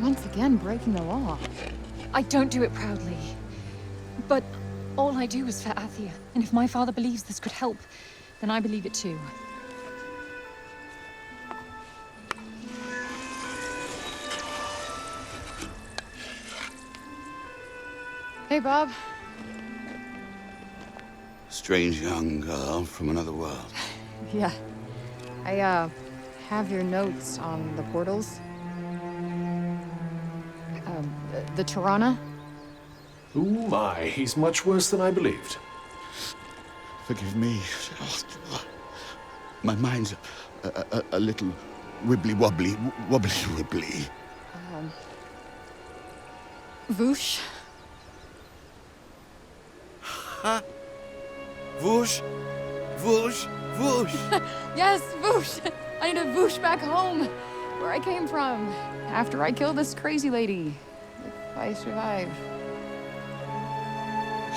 once again breaking the law. I don't do it proudly. But all I do is for Athia. And if my father believes this could help, then I believe it too. Hey, Bob. Strange young girl from another world. Yeah. I, have your notes on the portals. The Tirana? Oh my, he's much worse than I believed. Forgive me. My mind's a little wibbly-wobbly, wobbly-wibbly. Voosh? Huh? Whoosh, whoosh, whoosh. Yes, Voosh! I need a Voosh back home, where I came from, after I killed this crazy lady. If I survive.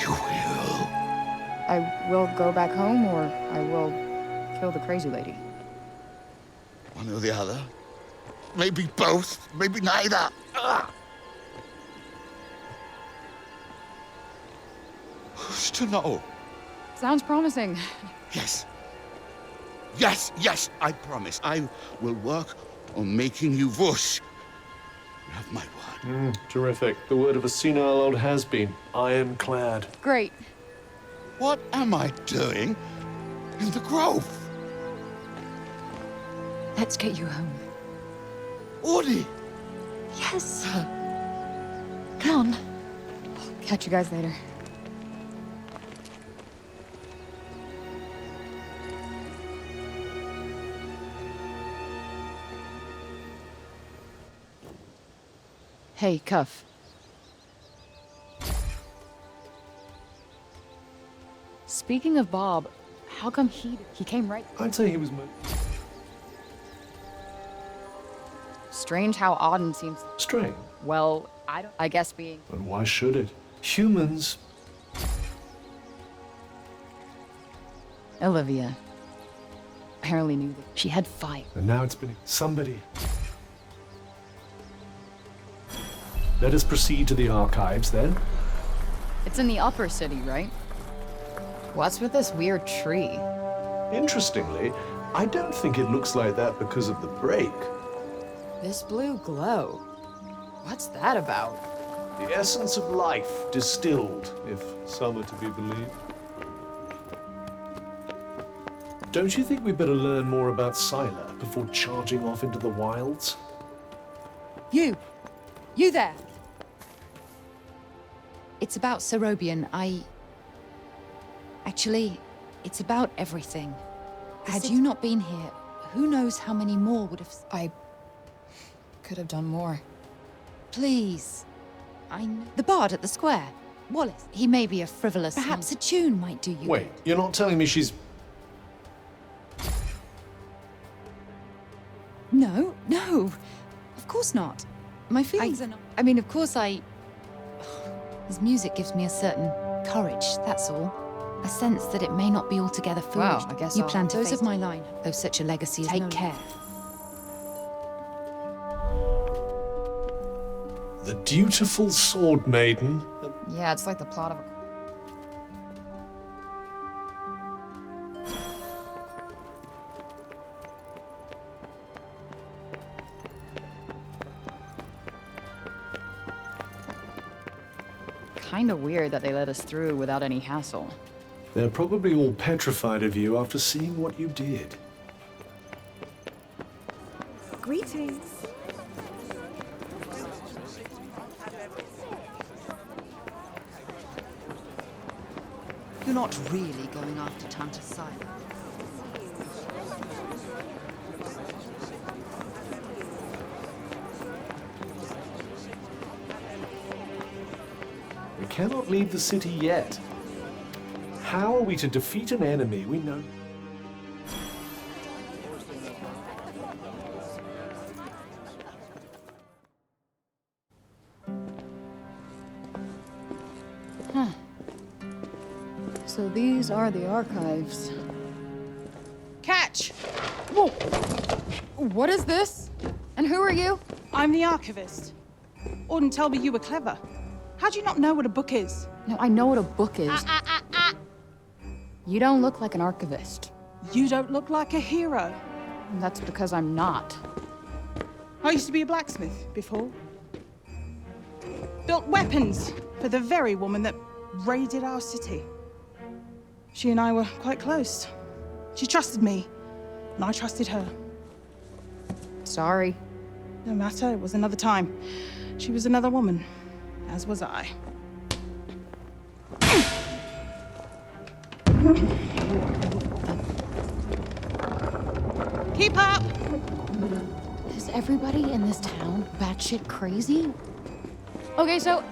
You will. I will go back home, or I will kill the crazy lady. One or the other. Maybe both, maybe neither. Ugh. Who's to know? Sounds promising. Yes. Yes, yes, I promise. I will work on making you whoosh. You have my word. Terrific. The word of a senile old has-been. Ironclad. Great. What am I doing in the grove? Let's get you home. Audie! Yes. Come on. Catch you guys later. Hey, Cuff. Speaking of Bob, how come he came right? I'd say he was Strange how Auden seems... strange. Well, I guess being... But why should it? Humans. Olivia apparently knew that she had fight. And now it's been somebody. Let us proceed to the archives, then. It's in the upper city, right? What's with this weird tree? Interestingly, I don't think it looks like that because of the break. This blue glow. What's that about? The essence of life distilled, if some are to be believed. Don't you think we better learn more about Scylla before charging off into the wilds? You there! It's about Serobian. Actually, it's about everything. Had you not been here, who knows how many more would have... I could have done more. Please. The bard at the square. Wallace. He may be a frivolous... Perhaps a tune might do you... Wait, you're not telling me she's... No. Of course not. My feelings are not... I mean, of course His music gives me a certain courage, that's all. A sense that it may not be altogether foolish. Well, I guess you I'll... plan to Those face of my line. Though such a legacy is Take no... care. The dutiful sword maiden. Yeah, it's like the plot of a... Kinda weird that they let us through without any hassle. They're probably all petrified of you after seeing what you did. Greetings. You're not really going after Tanta Scylla. We cannot leave the city yet. How are we to defeat an enemy we know? So these are the archives. Catch! Whoa! What is this? And who are you? I'm the archivist. and tell me you were clever. How do you not know what a book is? No, I know what a book is. You don't look like an archivist. You don't look like a hero. That's because I'm not. I used to be a blacksmith before. Built weapons for the very woman that raided our city. She and I were quite close. She trusted me, and I trusted her. Sorry. No matter, it was another time. She was another woman, as was I. Keep up! Is everybody in this town batshit crazy? Okay, so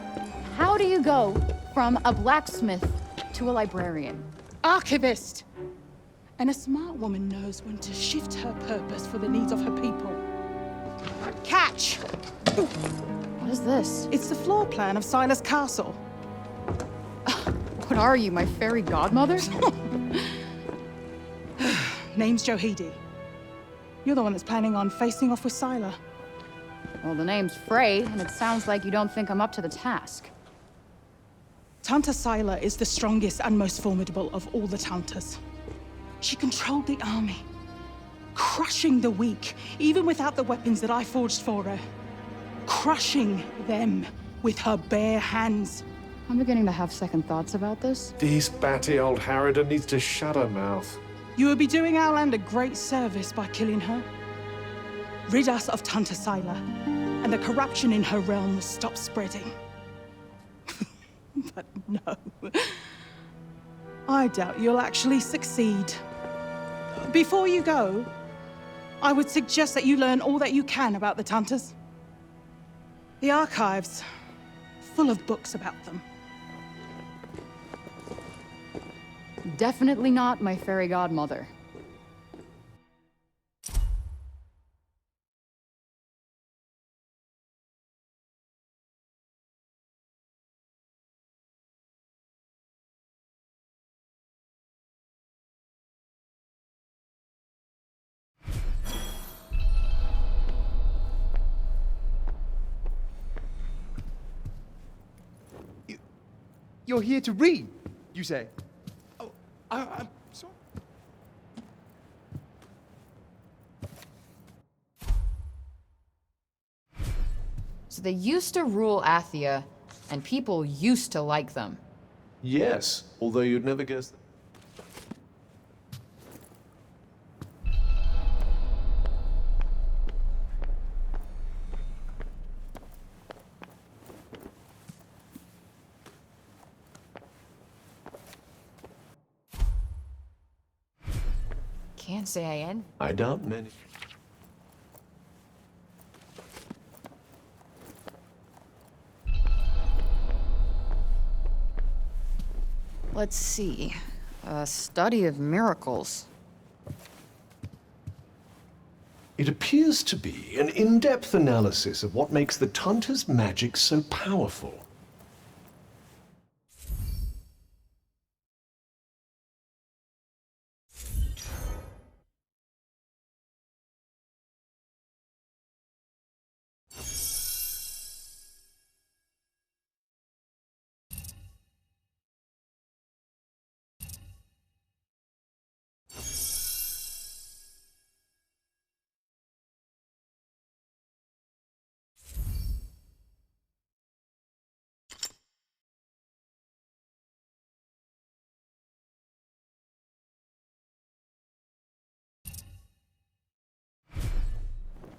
how do you go from a blacksmith to a librarian? Archivist! And a smart woman knows when to shift her purpose for the needs of her people. Catch! What is this? It's the floor plan of Silas Castle. What are you, my fairy godmother? Name's Johidi. You're the one that's planning on facing off with Sila. Well, the name's Frey, and it sounds like you don't think I'm up to the task. Tanta Sila is the strongest and most formidable of all the Tantas. She controlled the army, crushing the weak, even without the weapons that I forged for her. Crushing them with her bare hands. I'm beginning to have second thoughts about this. This batty old harridan needs to shut her mouth. You would be doing our land a great service by killing her. Rid us of Tanta Sila, and the corruption in her realm will stop spreading. But no. I doubt you'll actually succeed. Before you go, I would suggest that you learn all that you can about the Tantas. The archives, full of books about them. Definitely not my fairy godmother. You're here to read, you say? Oh, I'm sorry. So they used to rule Athia, and people used to like them. Yes, although you'd never guess that. Can't say I am. I doubt many. Let's see. A study of miracles. It appears to be an in-depth analysis of what makes the Tanta's magic so powerful.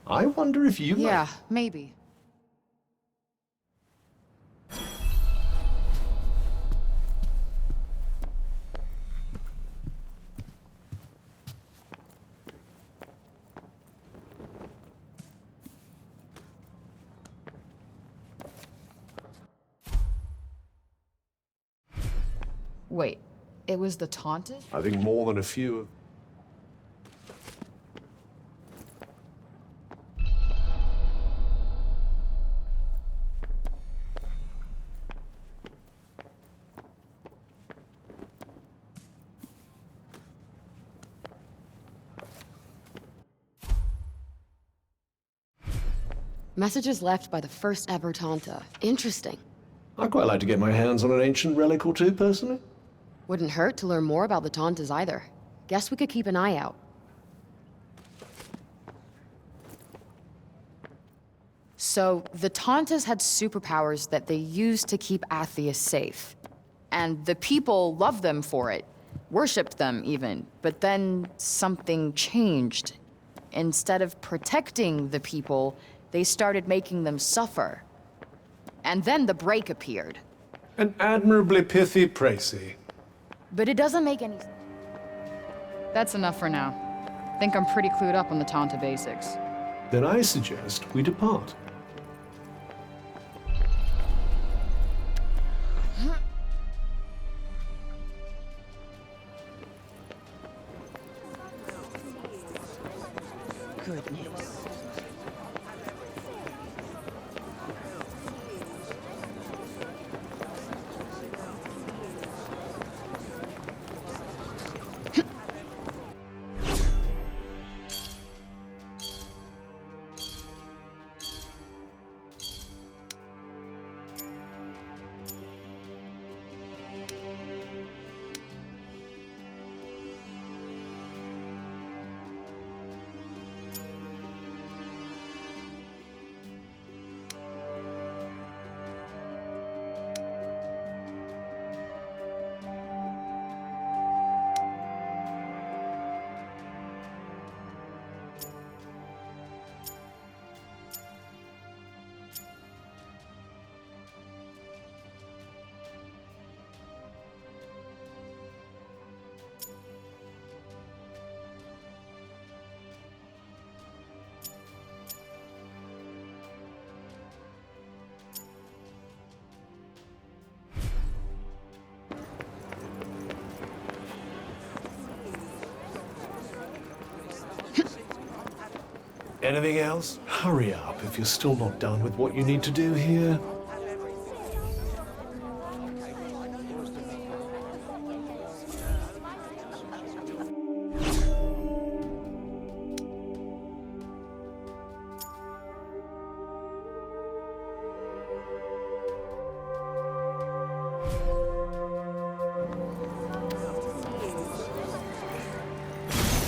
I wonder if you Yeah, maybe. Wait, it was the Taunted? I think more than a few. Messages left by the first ever Tanta. Interesting. I'd quite like to get my hands on an ancient relic or two, personally. Wouldn't hurt to learn more about the Tantas either. Guess we could keep an eye out. So, the Tantas had superpowers that they used to keep Athia safe. And the people loved them for it. Worshipped them, even. But then something changed. Instead of protecting the people, they started making them suffer. And then the break appeared. An admirably pithy précis. But it doesn't make any sense. That's enough for now. Think I'm pretty clued up on the Tanta basics. Then I suggest we depart. Goodness. Anything else? Hurry up if you're still not done with what you need to do here.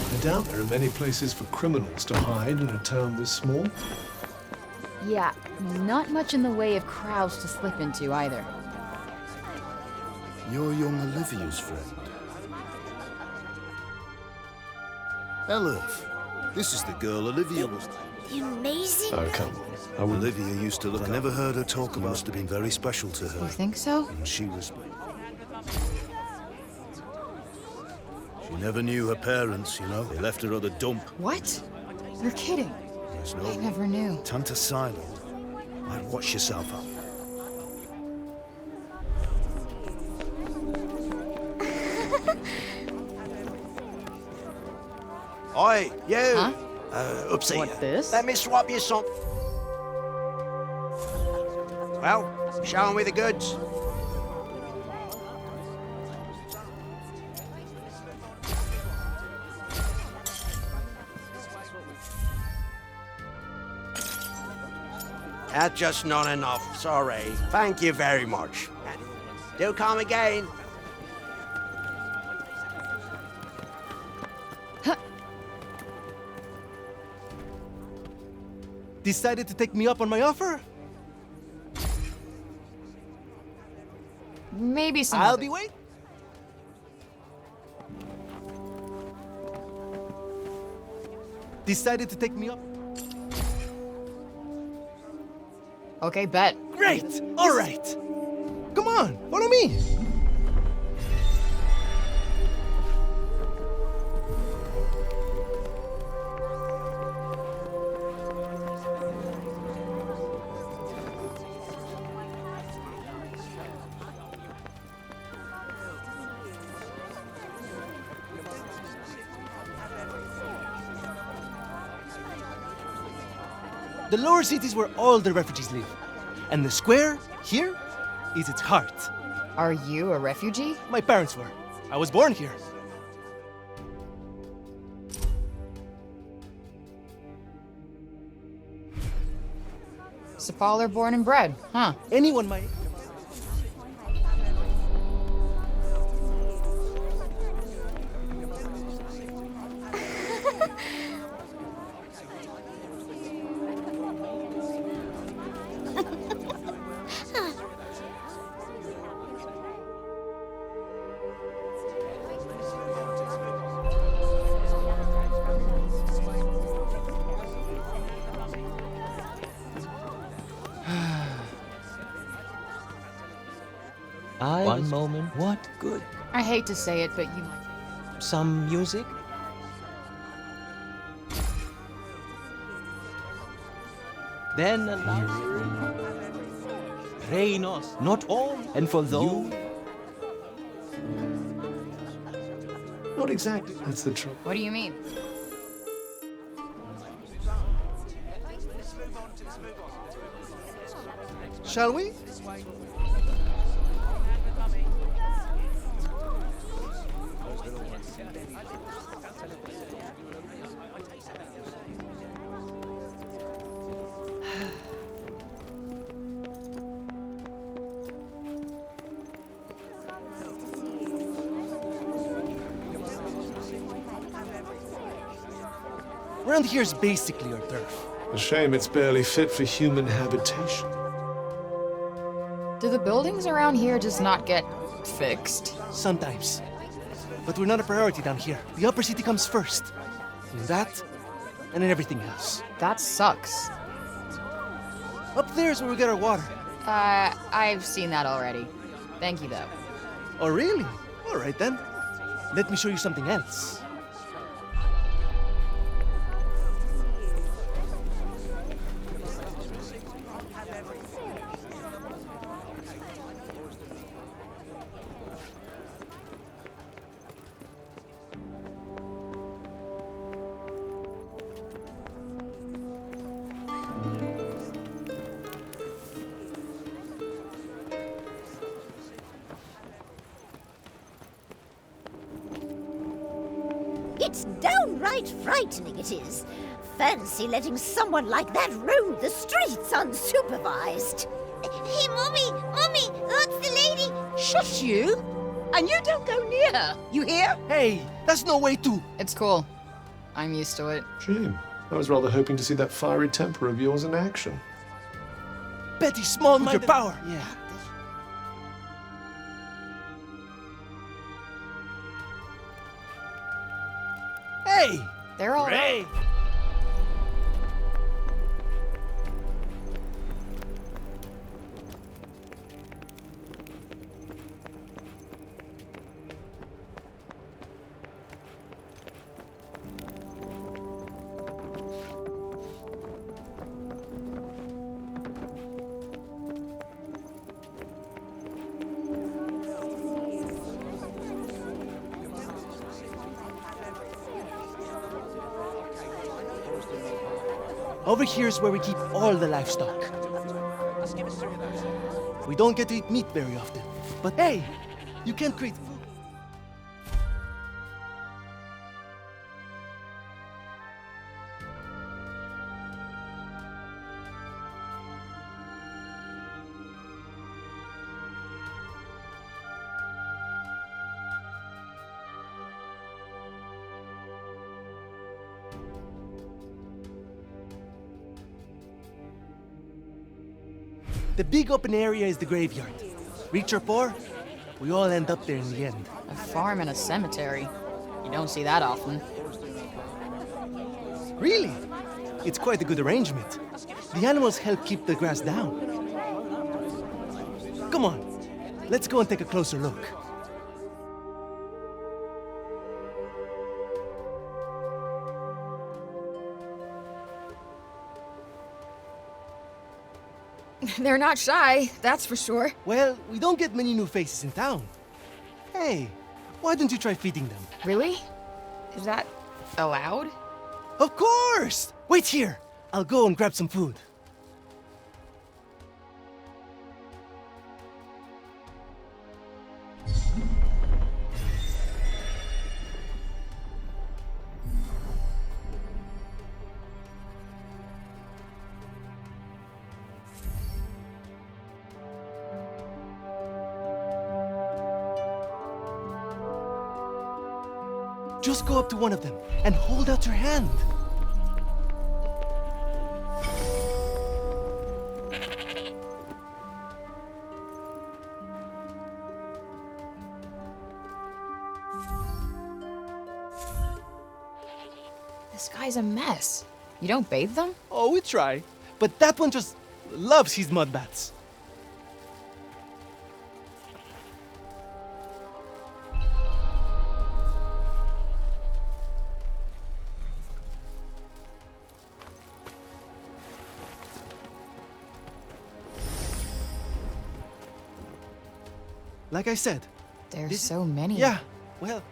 I doubt there are many places for criminals to hide in a town this small. Yeah, not much in the way of crowds to slip into either. You're young Olivia's friend. Elif, this is the girl Olivia was... The amazing... Oh, come on. I wouldn't... Olivia used to look... I never heard her talk. It must have been very special to her. You think so? And she was... She never knew her parents, you know. They left her at a dump. What? You're kidding. There's I no... never knew. Tanta Silent. I'd watch yourself up. Oi, you! Huh? Oopsie. What, this? Let me swap you some... Well, show me the goods. That's just not enough, sorry. Thank you very much. Do come again. Decided to take me up on my offer? Maybe some. I'll be waiting. Decided to take me up? Okay, bet. Great! All right. Come on, follow me. The lower city is where all the refugees live. And the square, here, is its heart. Are you a refugee? My parents were. I was born here. Sepaller born and bred, huh? Anyone might. One moment. What good? I hate to say it, but you... Some music? Then allow Reinos, not all, and for those. Not exactly. That's the trouble. What do you mean? Shall we? Around here is basically our turf. A shame it's barely fit for human habitation. Do the buildings around here just not get fixed? Sometimes. But we're not a priority down here. The upper city comes first. And that, and then everything else. That sucks. Up there is where we get our water. I've seen that already. Thank you, though. Oh, really? All right, then. Let me show you something else. It's downright frightening, it is. Fancy letting someone like that roam the streets unsupervised. Hey, Mommy! Mommy! That's the lady! Shush you! And you don't go near her, you hear? Hey, that's no way to... It's cool. I'm used to it. Shame. I was rather hoping to see that fiery temper of yours in action. Betty, small-minded... With your power! Yeah. Hey! They're all Ray! Over here is where we keep all the livestock. We don't get to eat meat very often. But hey, you can create food. The big open area is the graveyard. Rich or poor, we all end up there in the end. A farm and a cemetery. You don't see that often. Really? It's quite a good arrangement. The animals help keep the grass down. Come on, let's go and take a closer look. They're not shy, that's for sure. Well, we don't get many new faces in town. Hey, why don't you try feeding them? Really? Is that allowed? Of course! Wait here. I'll go and grab some food. Just go up to one of them and hold out your hand. This guy's a mess. You don't bathe them? Oh, we try. But that one just loves his mud baths. Like I said. There's so many. Yeah, well...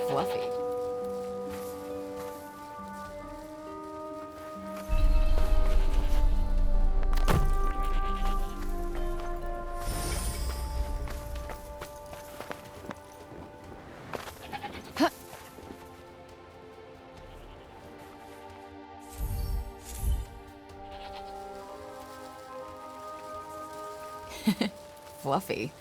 Fluffy. Fluffy.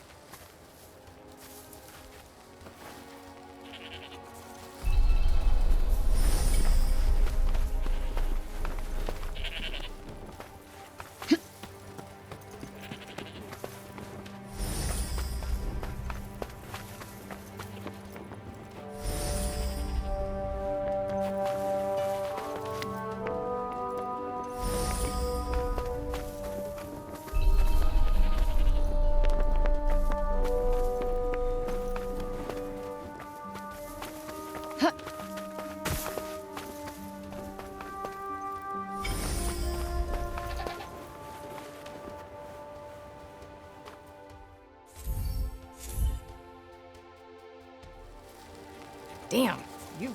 Damn, you.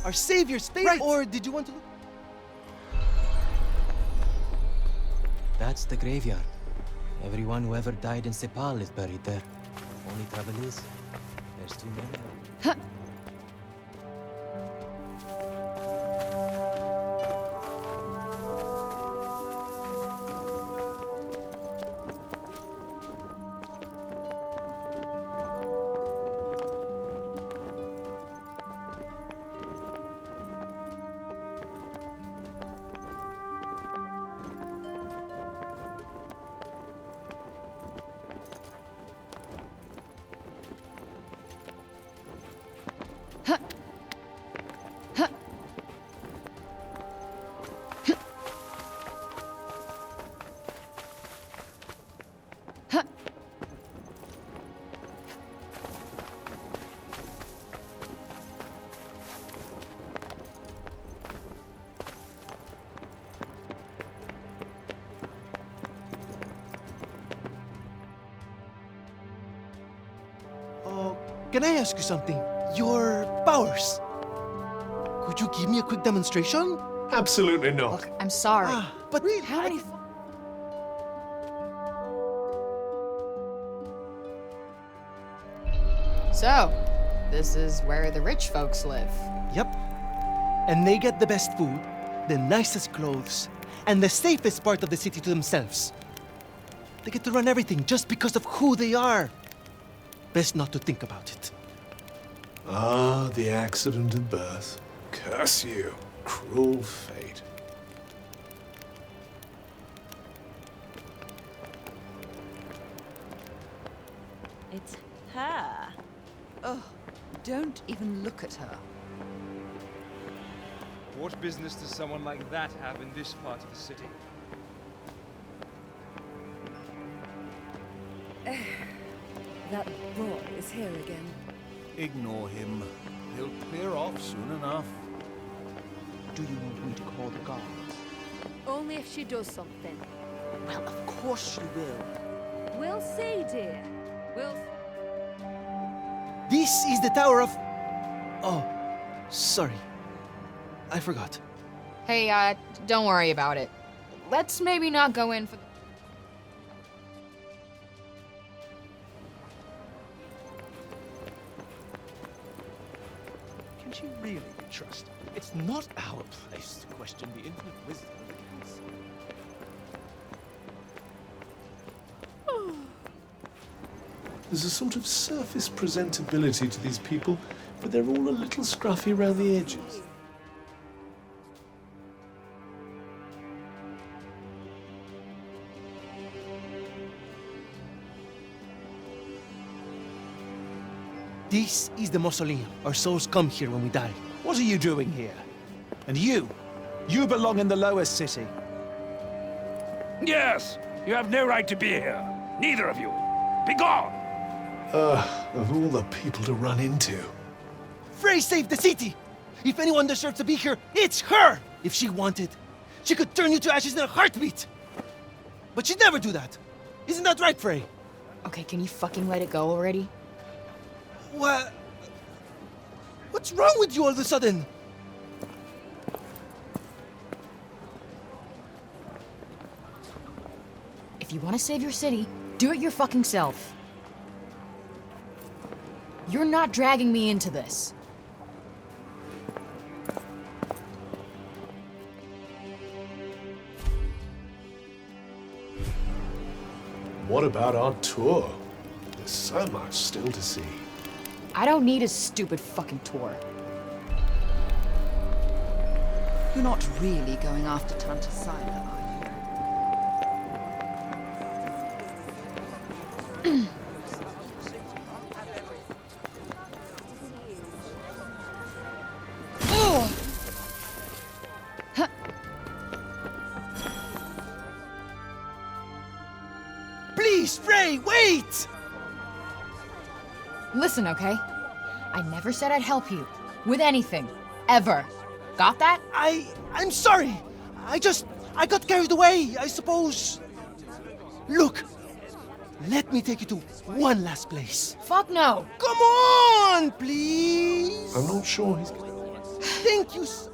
Our savior's fate, right. Or did you want to look? That's the graveyard. Everyone who ever died in Sepal is buried there. Only trouble is, there's too many. Can I ask you something? Your powers. Could you give me a quick demonstration? Absolutely not. Look, I'm sorry. But really, how many... So, this is where the rich folks live. Yep. And they get the best food, the nicest clothes, and the safest part of the city to themselves. They get to run everything just because of who they are. Best not to think about it. Ah, the accident of birth. Curse you, cruel fate. It's her. Oh, don't even look at her. What business does someone like that have in this part of the city? That boy is here again. Ignore him. He'll clear off soon enough. Do you want me to call the guards? Only if she does something. Well, of course she will. We'll see, dear. We'll... This is the Tower of... Oh, sorry. I forgot. Hey, don't worry about it. Let's maybe not go in for the... Can she really be trusted? It's not our place to question the infinite wisdom of the council. There's a sort of surface presentability to these people, but they're all a little scruffy around the edges. This is the mausoleum. Our souls come here when we die. What are you doing here? And you? You belong in the lowest city. Yes! You have no right to be here. Neither of you. Be gone! Of all the people to run into. Frey saved the city! If anyone deserves to be here, it's her! If she wanted, she could turn you to ashes in a heartbeat! But she'd never do that. Isn't that right, Frey? Okay, can you fucking let it go already? What? What's wrong with you all of a sudden? If you want to save your city, do it your fucking self. You're not dragging me into this. What about our tour? There's so much still to see. I don't need a stupid fucking tour. You're not really going after Tanta Sila, are you? Please, Frey, wait! Listen, okay? I never said I'd help you. With anything. Ever. Got that? I'm sorry. I got carried away, I suppose. Look, let me take you to one last place. Fuck no. Come on, please. I'm not sure he's... Thank you so...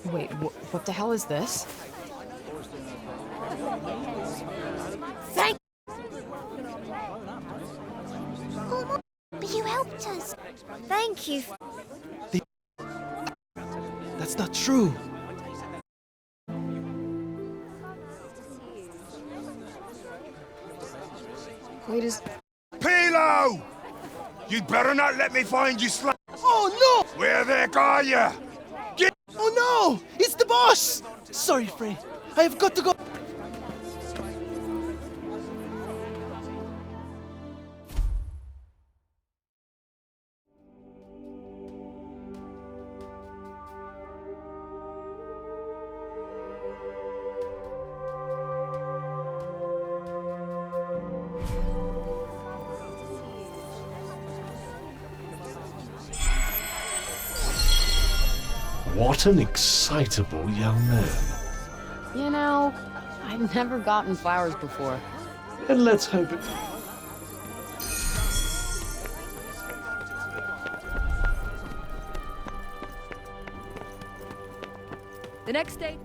Wait, what the hell is this? Thank Oh, but you helped us. Thank you. That's not true. Wait, is... Pilo! You'd better not let me find you slut. Oh, no! Where the heck are you? Get... Oh, no! It's the boss! Sorry, Frey. I have got to go. What an excitable young man. You know, I've never gotten flowers before. And let's hope it... The next day...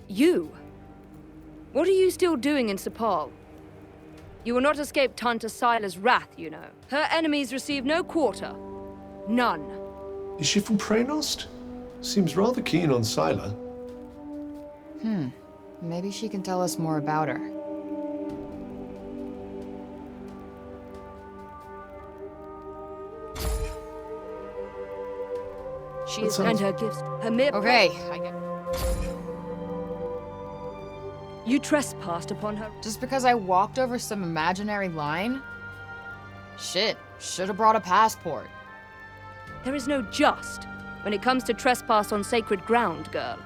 You? What are you still doing in Sepal? You will not escape Tanta Sila's wrath, you know. Her enemies receive no quarter. None. Is she from Praenost? Seems rather keen on Sila. Maybe she can tell us more about her. She is and her gifts. Her mere... Okay, I get... You trespassed upon her. Just because I walked over some imaginary line? Shit, should have brought a passport. There is no just when it comes to trespass on sacred ground, girl.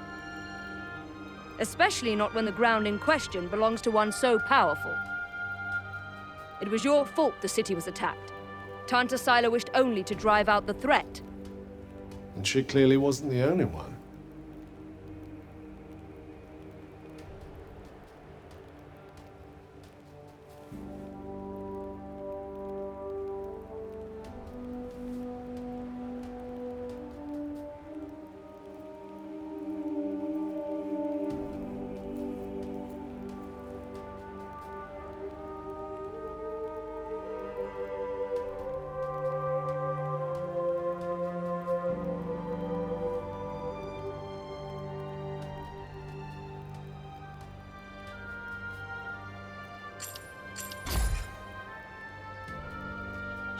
Especially not when the ground in question belongs to one so powerful. It was your fault the city was attacked. Tanta Sila wished only to drive out the threat. And she clearly wasn't the only one.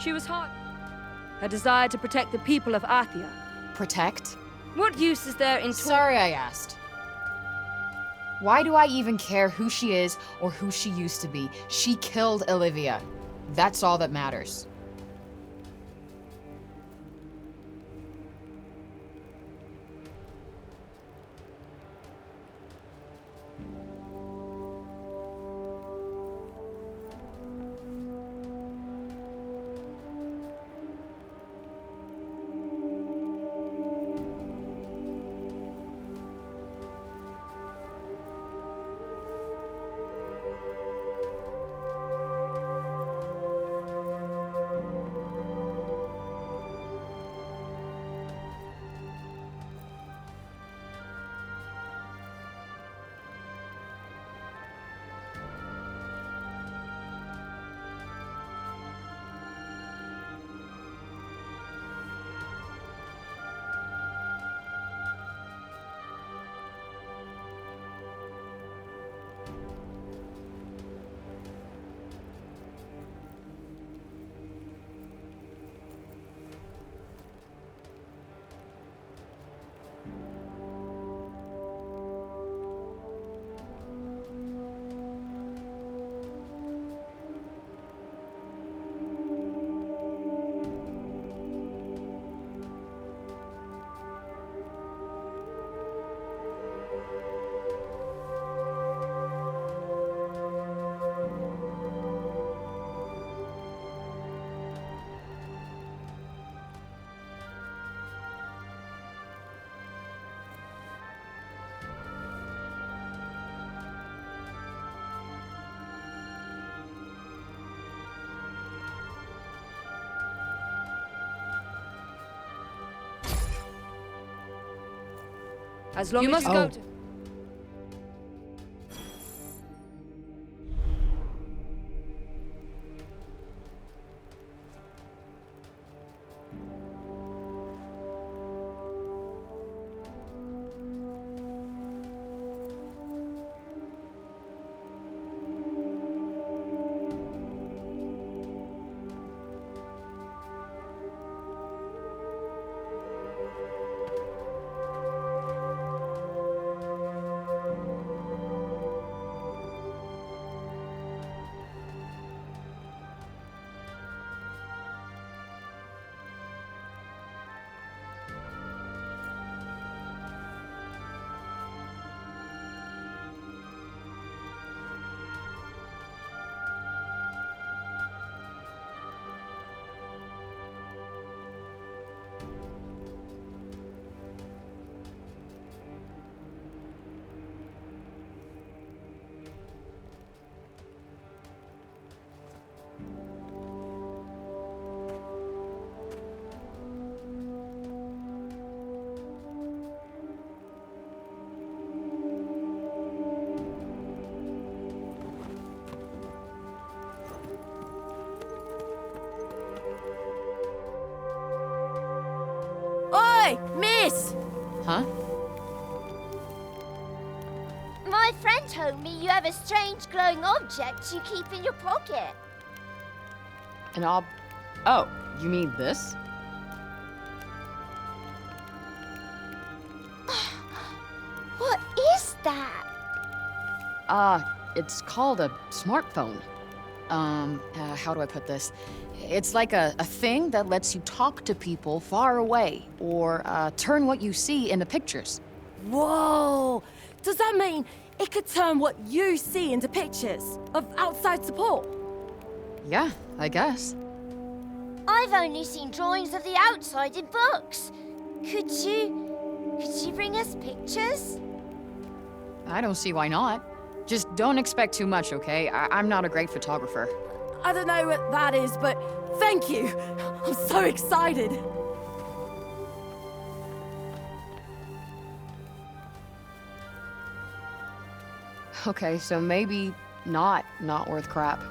She was hot. Her desire to protect the people of Athia. Protect? What use is there in Sorry I asked. Why do I even care who she is or who she used to be? She killed Olivia. That's all that matters. As long You as must you go go to... Oi, miss! Huh? My friend told me you have a strange glowing object you keep in your pocket. Oh, you mean this? What is that? It's called a smartphone. How do I put this? It's like a thing that lets you talk to people far away, or turn what you see into pictures. Whoa! Does that mean it could turn what you see into pictures of outside support? Yeah, I guess. I've only seen drawings of the outside in books. Could you bring us pictures? I don't see why not. Just don't expect too much, okay? I'm not a great photographer. I don't know what that is, but thank you! I'm so excited! Okay, so maybe not worth crap.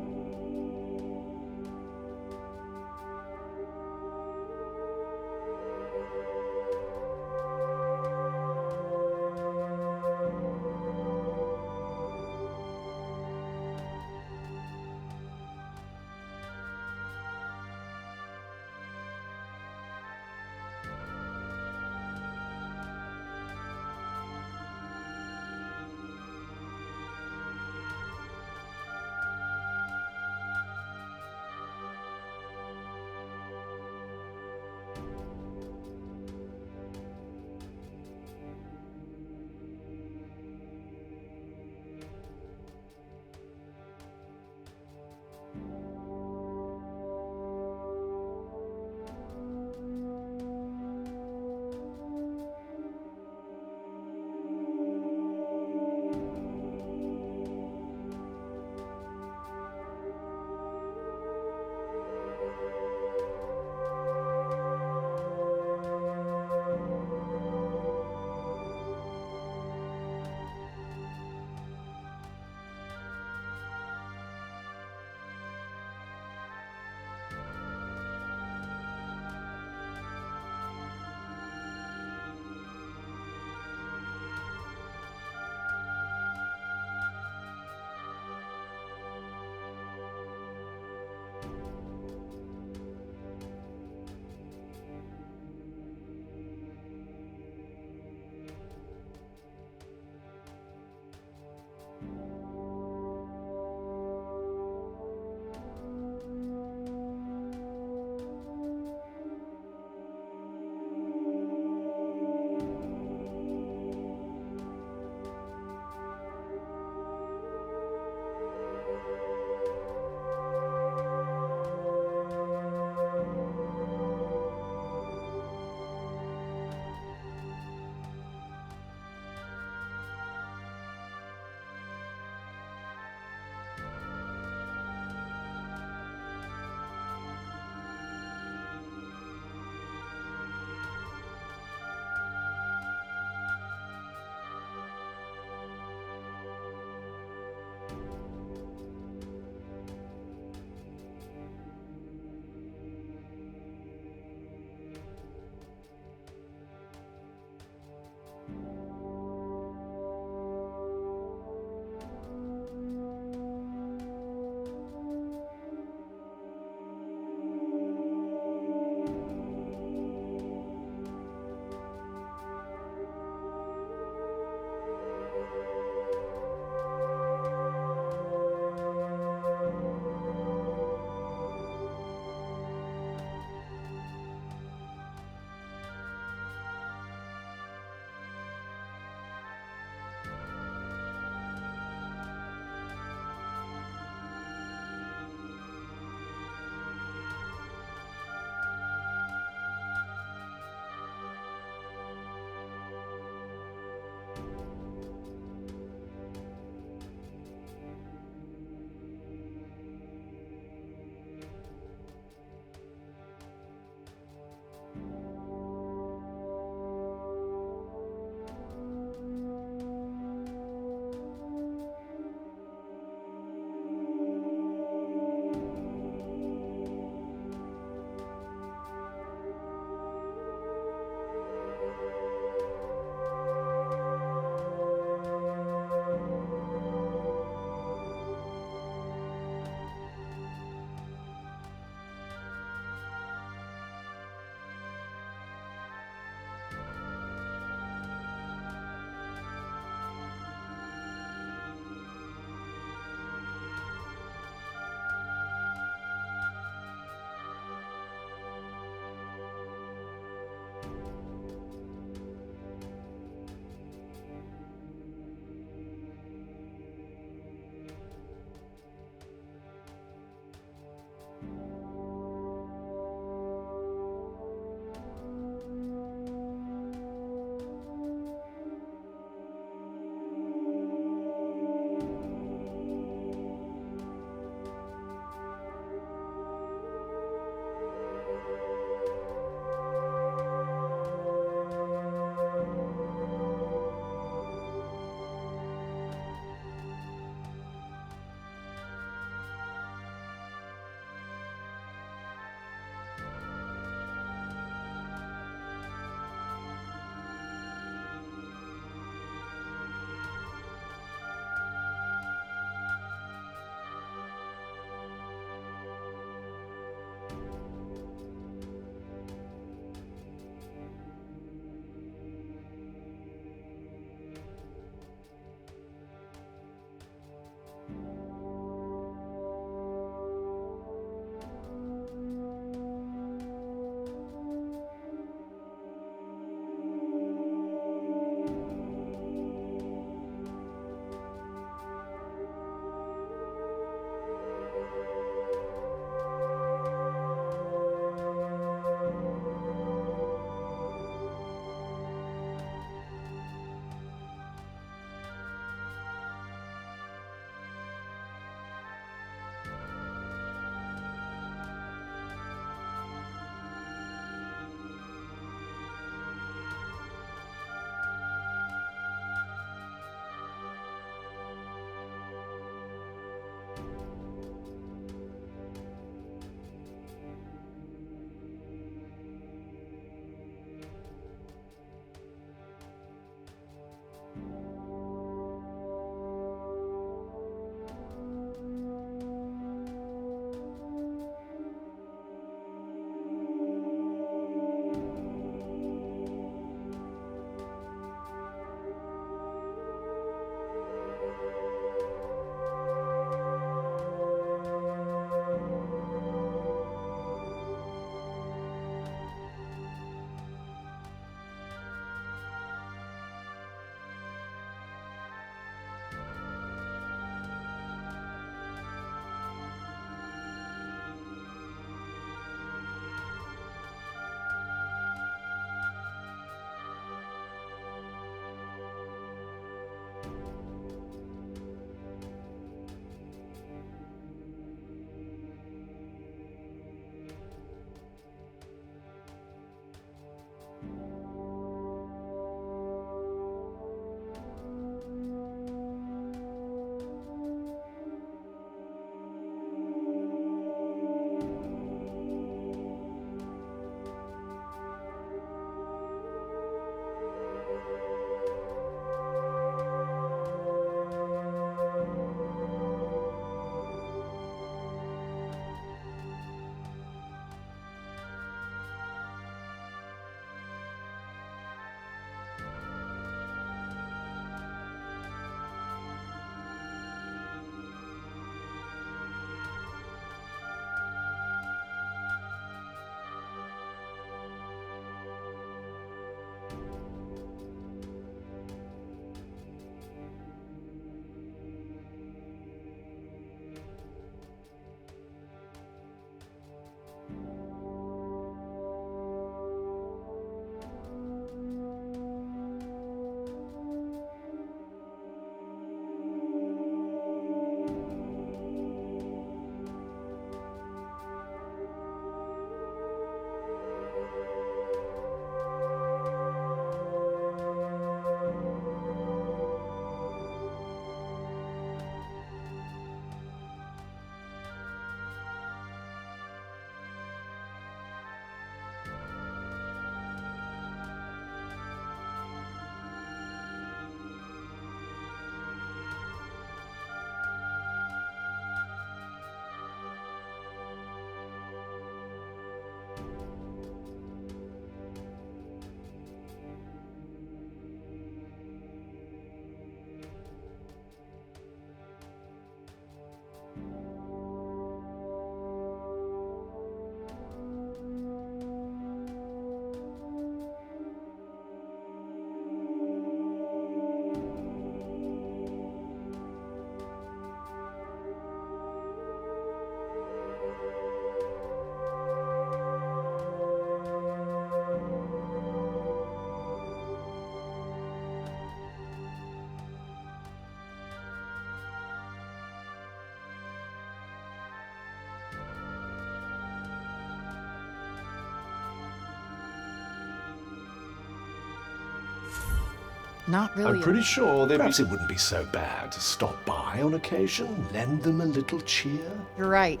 Not really. I'm pretty sure perhaps it wouldn't be so bad to stop by on occasion, lend them a little cheer. You're right.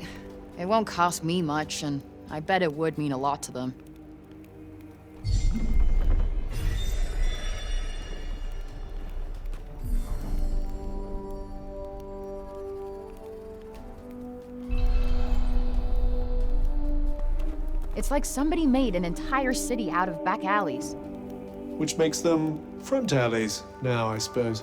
It won't cost me much, and I bet it would mean a lot to them. It's like somebody made an entire city out of back alleys. Which makes them front alleys now, I suppose.